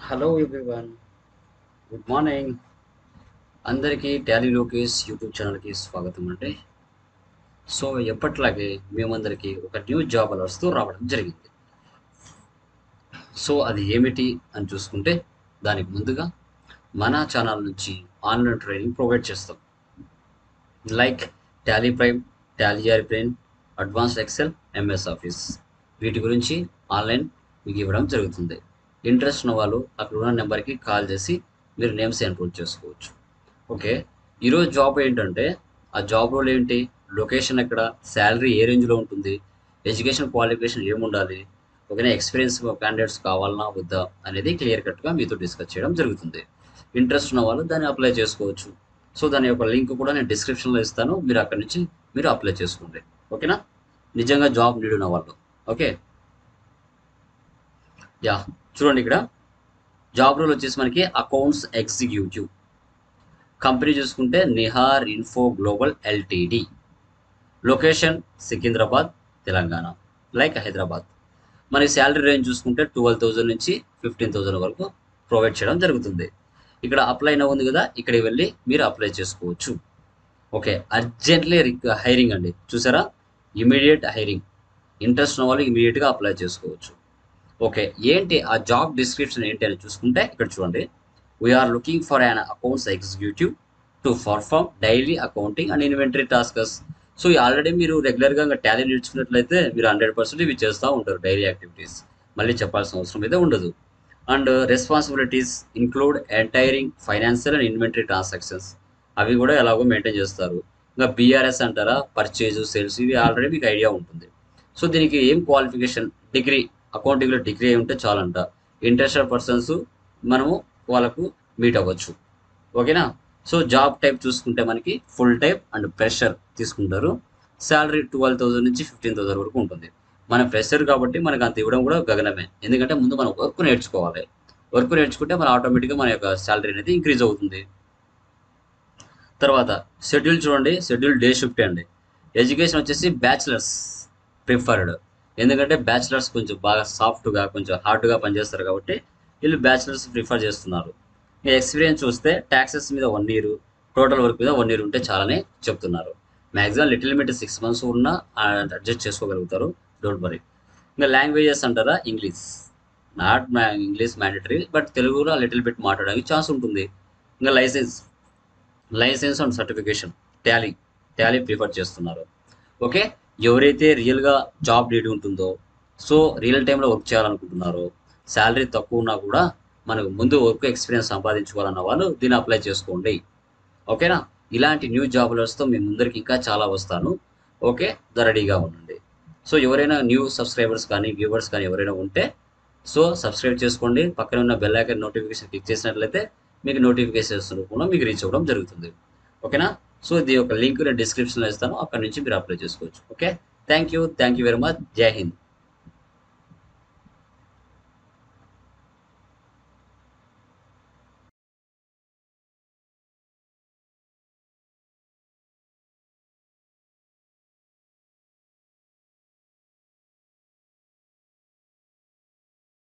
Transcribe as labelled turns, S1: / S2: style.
S1: Hello everyone, good morning. అందరికీ Tally Lokesh YouTube ఛానల్కి స్వాగతం అండి. సో ఎప్పట్లాగే మేమందరికీ ఒక న్యూ జాబ్ అలర్ట్స్తో రావడం జరిగింది. సో అది ఏమిటి అని చూసుకుంటే దానికి ముందుగా మన ఛానల్ నుంచి ఆన్లైన్ ట్రైనింగ్ ప్రొవైడ్ చేస్తాం. Like Tally prime, Tally brain, advanced Excel, MS office వీటి గురించి ఆన్లైన్ మీకు ఇవ్వడం జరుగుతుంది. ఇంట్రెస్ట్ ఉన్న వాళ్ళు అక్కడ ఉన్న నెంబర్కి కాల్ చేసి మీరు నేమ్స్ ఎన్రోల్ చేసుకోవచ్చు. ఓకే, ఈరోజు జాబ్ ఏంటంటే ఆ జాబ్ రోల్ ఏంటి, లొకేషన్ ఎక్కడ, శాలరీ ఏ రేంజ్లో ఉంటుంది, ఎడ్యుకేషన్ క్వాలిఫికేషన్ ఏముండాలి, ఓకేనా, ఎక్స్పీరియన్స్ క్యాండిడేట్స్ కావాలన్నా వద్దా అనేది క్లియర్ కట్గా మీతో డిస్కస్ చేయడం జరుగుతుంది. ఇంట్రెస్ట్ ఉన్న వాళ్ళు దాన్ని అప్లై చేసుకోవచ్చు. సో దాని యొక్క లింక్ కూడా నేను డిస్క్రిప్షన్లో ఇస్తాను, మీరు అక్కడి నుంచి మీరు అప్లై చేసుకోండి. ఓకేనా, నిజంగా జాబ్ నీడ్ ఉన్న వాళ్ళు. ఓకే, యా, చూడండి ఇక్కడ జాబ్ రోల్ వచ్చేసి మనకి అకౌంట్స్ ఎగ్జిక్యూటివ్. కంపెనీ చూసుకుంటే Nihar info global LTD. Location Secunderabad, Telangana, like Hyderabad. మనకి శాలరీ రేంజ్ చూసుకుంటే 12,000 నుంచి 15,000 వరకు ప్రొవైడ్ చేయడం జరుగుతుంది. ఇక్కడ అప్లై నౌ ఉంది కదా, ఇక్కడికి వెళ్ళి మీరు అప్లై చేసుకోవచ్చు. ఓకే, అర్జెంట్లీ హైరింగ్ అండి, చూసారా, ఇమీడియట్ హైరింగ్. ఇంట్రెస్ట్ ఉన్న వాళ్ళు ఇమీడియట్గా అప్లై చేసుకోవచ్చు. ఓకే, ఏంటి ఆ జాబ్ డిస్క్రిప్షన్ ఏంటి అని చూసుకుంటే ఇక్కడ చూడండి. We're looking for an accounts executive to perform daily accounting and inventory tasks. So already మీరు రెగ్యులర్గా టాలీ నేర్చుకున్నట్లయితే మీరు 100% ఇవి చేస్తూ ఉంటారు డైలీ యాక్టివిటీస్, మళ్ళీ చెప్పాల్సిన అవసరం అయితే ఉండదు. And responsibilities include entering financial and inventory transactions, అవి కూడా ఎలాగో మెయింటైన్ చేస్తారు. ఇంకా బీఆర్ఎస్ అంటారా, పర్చేజ్ సేల్స్, ఇవి ఆల్రెడీ మీకు ఐడియా ఉంటుంది. సో దీనికి ఏం క్వాలిఫికేషన్, డిగ్రీ, అకౌంటింగ్లో డిగ్రీ అయి ఉంటే చాలంట. ఇంట్రెస్టెడ్ పర్సన్స్ మనము వాళ్ళకు మీట్ అవ్వచ్చు. ఓకేనా, సో జాబ్ టైప్ చూసుకుంటే మనకి ఫుల్ టైప్ అండ్ ప్రెషర్ తీసుకుంటారు. శాలరీ 12,000 నుంచి 15,000 వరకు ఉంటుంది. మన ప్రెషర్ కాబట్టి మనకు అంత ఇవ్వడం కూడా గగనమే, ఎందుకంటే ముందు మనం వర్క్ నేర్చుకోవాలి. వర్క్ నేర్చుకుంటే మన ఆటోమేటిక్గా మన యొక్క శాలరీ అనేది ఇంక్రీజ్ అవుతుంది. తర్వాత షెడ్యూల్ చూడండి, షెడ్యూల్ డే షిఫ్ట్ అండి. ఎడ్యుకేషన్ వచ్చేసి బ్యాచిలర్స్ ప్రిఫర్డ్, ఎందుకంటే బ్యాచిలర్స్ కొంచెం బాగా సాఫ్ట్గా కొంచెం హార్డ్గా పనిచేస్తారు కాబట్టి వీళ్ళు బ్యాచిలర్స్ ప్రిఫర్ చేస్తున్నారు. ఎక్స్పీరియన్స్ చూస్తే ట్యాక్సెస్ మీద 1 ఇయర్, టోటల్ వర్క్ మీద 1 ఇయర్ ఉంటే చాలని చెప్తున్నారు. మ్యాక్సిమం లిటిల్ బిట్ 6 months ఉన్నా అడ్జస్ట్ చేసుకోగలుగుతారు, డోంట్ వరీ. ఇంకా లాంగ్వేజెస్ అంటారా, English, not English mandatory, but తెలుగులో లిటిల్ బిట్ మాట్లాడడానికి ఛాన్స్ ఉంటుంది. ఇంకా licence and certification Tally Tally prefer చేస్తున్నారు. ఓకే, ఎవరైతే రియల్గా జాబ్ నీడ్ ఉంటుందో, సో రియల్ టైంలో వర్క్ చేయాలనుకుంటున్నారో, శాలరీ తక్కువ ఉన్నా కూడా మనకు ముందు వర్క్ ఎక్స్పీరియన్స్ సంపాదించుకోవాలన్న వాళ్ళు దీన్ని అప్లై చేసుకోండి. ఓకేనా, ఇలాంటి న్యూ జాబులర్స్తో మీ ముందరికి ఇంకా చాలా వస్తాను. ఓకే, రెడీగా ఉండండి. సో ఎవరైనా న్యూ సబ్స్క్రైబర్స్ కానీ వ్యూవర్స్ కానీ ఎవరైనా ఉంటే సో సబ్స్క్రైబ్ చేసుకోండి. పక్కన ఉన్న బెల్ ఐకాన్ నోటిఫికేషన్ క్లిక్ చేసినట్లయితే మీకు నోటిఫికేషన్స్ రూపంలో మీకు రీచ్ అవ్వడం జరుగుతుంది. ఓకేనా, సో ఇది ఒక లింక్ నేను డిస్క్రిప్షన్లో ఇస్తాను, అక్కడ నుంచి మీరు అప్లై చేసుకోవచ్చు. Okay, thank you very much, జై హింద్.